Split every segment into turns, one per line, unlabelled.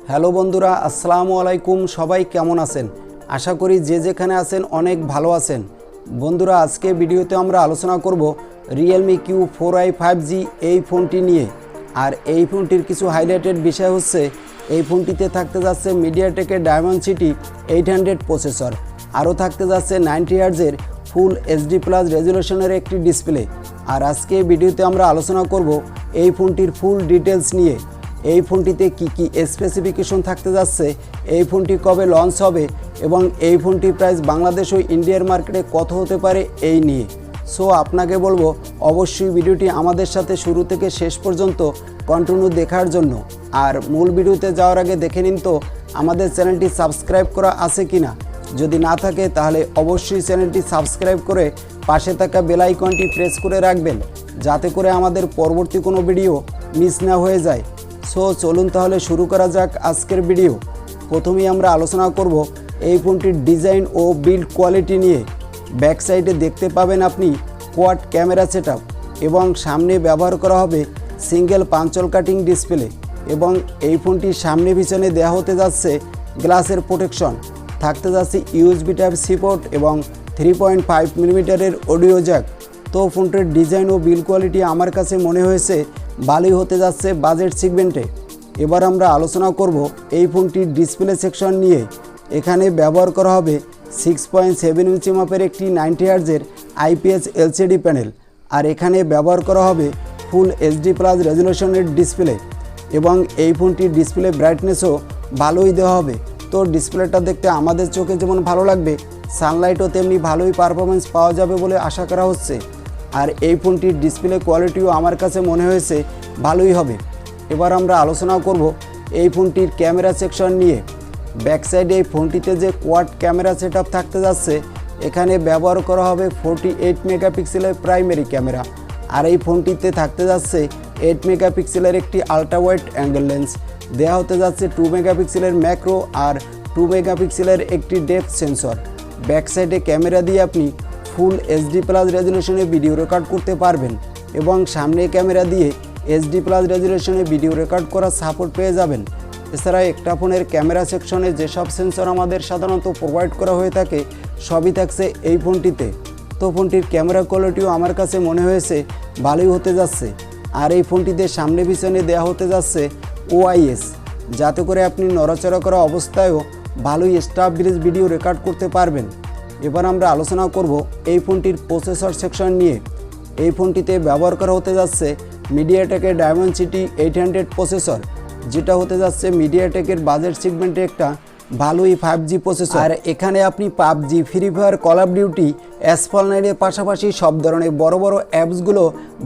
Hello বন্ধুরা, আসসালামু আলাইকুম। সবাই কেমন আছেন? আশা করি যে যেখানে আছেন অনেক ভালো আছেন। বন্ধুরা, আজকে ভিডিওতে আমরা আলোচনা করব Realme Q4i 5G এই ফোনটি নিয়ে। আর এই ফোনটির কিছু হাইলাইটেড বিষয় হচ্ছে এই ফোনটিতে থাকতে যাচ্ছে মিডিয়াটেকের ডায়মেনসিটি 800 প্রসেসর, আরও থাকতে যাচ্ছে 90 হার্জের ফুল এইচডি প্লাস রেজুলেশনের একটি ডিসপ্লে। আর আজকে এই ভিডিওতে আমরা আলোচনা করব এই ফোনটির ফুল ডিটেলস নিয়ে। এই ফোনটিতে কি কি স্পেসিফিকেশন থাকতে যাচ্ছে, এই ফোনটি কবে লঞ্চ হবে এবং এই ফোনটির প্রাইস বাংলাদেশ ও ইন্ডিয়ার মার্কেটে কত হতে পারে এই নিয়ে। সো আপনাকে বলবো অবশ্যই ভিডিওটি আমাদের সাথে শুরু থেকে শেষ পর্যন্ত কন্টিনিউ দেখার জন্য। আর মূল ভিডিওতে যাওয়ার আগে দেখে নিন তো আমাদের চ্যানেলটি সাবস্ক্রাইব করা আছে কিনা। যদি না থাকে তাহলে অবশ্যই চ্যানেলটি সাবস্ক্রাইব করে পাশে থাকা বেল আইকনটি প্রেস করে রাখবেন, যাতে করে আমাদের পরবর্তী কোনো ভিডিও মিস না হয়ে যায়। সো চলুন তাহলে শুরু করা যাক আজকের ভিডিও। প্রথমেই আমরা আলোচনা করব এই ফোনটির ডিজাইন ও বিল্ড কোয়ালিটি নিয়ে। ব্যাক সাইডে দেখতে পাবেন আপনি কোয়াড ক্যামেরা সেটআপ এবং সামনে ব্যবহার করা হবে সিঙ্গেল পাঞ্চল কাটিং ডিসপ্লে। এবং এই ফোনটির সামনে পিছনে দেওয়া হতে যাচ্ছে গ্লাসের প্রোটেকশন, থাকতে যাচ্ছে ইউএসবি টাইপ সি পোর্ট এবং 3.5 মিলিমিটারের অডিও জ্যাক। তো ফোনটির ডিজাইন ও বিল্ড কোয়ালিটি আমার কাছে মনে হয়েছে ভালোই হতে যাচ্ছে বাজেট সেগমেন্টে। এবার আমরা আলোচনা করব এই ফোনটির ডিসপ্লে সেকশন নিয়ে। এখানে ব্যবহার করা হবে 6.7 ইঞ্চি মাপের একটি 90 হার্জের আইপিএস এলসিডি প্যানেল। আর এখানে ব্যবহার করা হবে ফুল এইচডি প্লাস রেজুলেশনের ডিসপ্লে এবং এই ফোনটির ডিসপ্লে ব্রাইটনেসও ভালোই দেওয়া হবে। তো ডিসপ্লেটা দেখতে আমাদের চোখে যেমন ভালো লাগবে, সানলাইটও তেমনি ভালোই পারফরমেন্স পাওয়া যাবে বলে আশা করা হচ্ছে। আর এই ফোনটির ডিসপ্লে কোয়ালিটিও আমার কাছে মনে হয়েছে ভালোই হবে। এবার আমরা আলোচনা করব এই ফোনটির ক্যামেরা সেকশন নিয়ে। ব্যাক সাইডে এই ফোনটিতে যে কোয়াড ক্যামেরা সেটআপ থাকতে যাচ্ছে, এখানে ব্যবহার করা হবে 48 মেগাপিক্সেলের প্রাইমারি ক্যামেরা। আর এই ফোনটিতে থাকতে যাচ্ছে 8 মেগাপিক্সেলের একটি আলট্রা ওয়াইড অ্যাঙ্গেল লেন্স, দেওয়া হতে যাচ্ছে 2 মেগাপিক্সেলের ম্যাক্রো আর 2 মেগাপিক্সেলের একটি ডেপথ সেন্সর। ব্যাক সাইডে ক্যামেরা দিয়ে আপনি ফুল এইচডি প্লাস রেজুলেশনে ভিডিও রেকর্ড করতে পারবেন এবং সামনে ক্যামেরা দিয়ে এইচডি প্লাস রেজুলেশনে ভিডিও রেকর্ড করার সাপোর্ট পেয়ে যাবেন। এছাড়া একটা ফোনের ক্যামেরা সেকশনে যেসব সেন্সর আমাদের সাধারণত প্রোভাইড করা হয়ে থাকে সবই থাকছে এই ফোনটিতে। তো ফোনটির ক্যামেরা কোয়ালিটিও আমার কাছে মনে হয়েছে ভালোই হতে যাচ্ছে। আর এই ফোনটিতে সামনে পিছনে দেওয়া হতে যাচ্ছে ওআইএস, যাতে করে আপনি নড়াচড়া করা অবস্থায়ও ভালোই স্টাবলিশ ভিডিও রেকর্ড করতে পারবেন। এবার আমরা আলোচনা করব এই ফোনটির প্রসেসর সেকশন নিয়ে। এই ফোনটিতে ব্যবহার করা হতে যাচ্ছে মিডিয়াটেকের ডায়মেনসিটি 800 প্রসেসর, যেটা হতে যাচ্ছে মিডিয়াটেকের বাজেট সেগমেন্টে একটা ভালোই 5G প্রসেসর। আর এখানে আপনি PUBG, free fire, call of duty, Asphalt 9-এর পাশাপাশি সব ধরনের বড় বড় অ্যাপসগুলো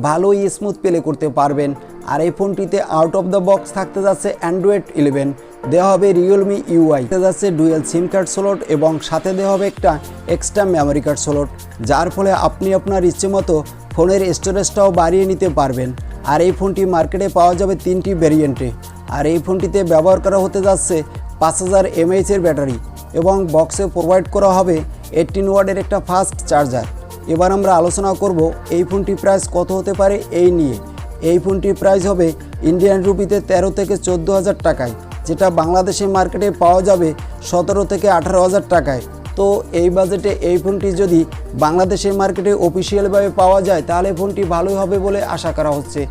ভালোই স্মুথ প্লে করতে পারবেন। আর এই ফোনটিতে আউট অফ দ্য বক্স থাকতে যাচ্ছে অ্যান্ড্রয়েড 11, দেওয়া হবে Realme UI, থাকতে যাচ্ছে ডুয়েল সিম কার্ড স্লট এবং সাথে দেওয়া হবে একটা এক্সট্রা মেমোরি কার্ড স্লট, যার ফলে আপনি আপনার ইচ্ছে মতো ফোনের স্টোরেজটাও বাড়িয়ে নিতে পারবেন। আর এই ফোনটি মার্কেটে পাওয়া যাবে 3টি ভেরিয়েন্টে। আর এই ফোনটিতে ব্যবহার করা হতে যাচ্ছে 5000 mAh ব্যাটারি এবং বক্সে প্রোভাইড করা হবে 18 ওয়াটের একটা ফাস্ট চার্জার। এবার আমরা আলোচনা করব এই ফোনটির প্রাইস কত হতে পারে এই নিয়ে। এই ফোনটির প্রাইস হবে ইন্ডিয়ান রুপিতে 13 থেকে 14,000 টাকায়, যেটা বাংলাদেশের মার্কেটে পাওয়া যাবে 17 থেকে 18,000 টাকায়। তো এই বাজেটে এই ফোনটি যদি বাংলাদেশের মার্কেটে অফিসিয়ালভাবে পাওয়া যায় তাহলে ফোনটি ভালোই হবে বলে আশা করা হচ্ছে।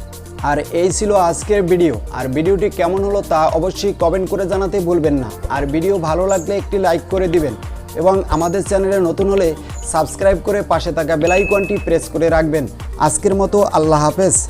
আর এই ছিল আজকের ভিডিও। আর ভিডিওটি কেমন হলো তা অবশ্যই কমেন্ট করে জানাতে ভুলবেন না। আর ভিডিও ভালো লাগলে একটি লাইক করে দিবেন এবং আমাদের চ্যানেলে নতুন হলে সাবস্ক্রাইব করে পাশে থাকা বেল আইকনটি প্রেস করে রাখবেন। আজকের মতো আল্লাহ হাফেজ।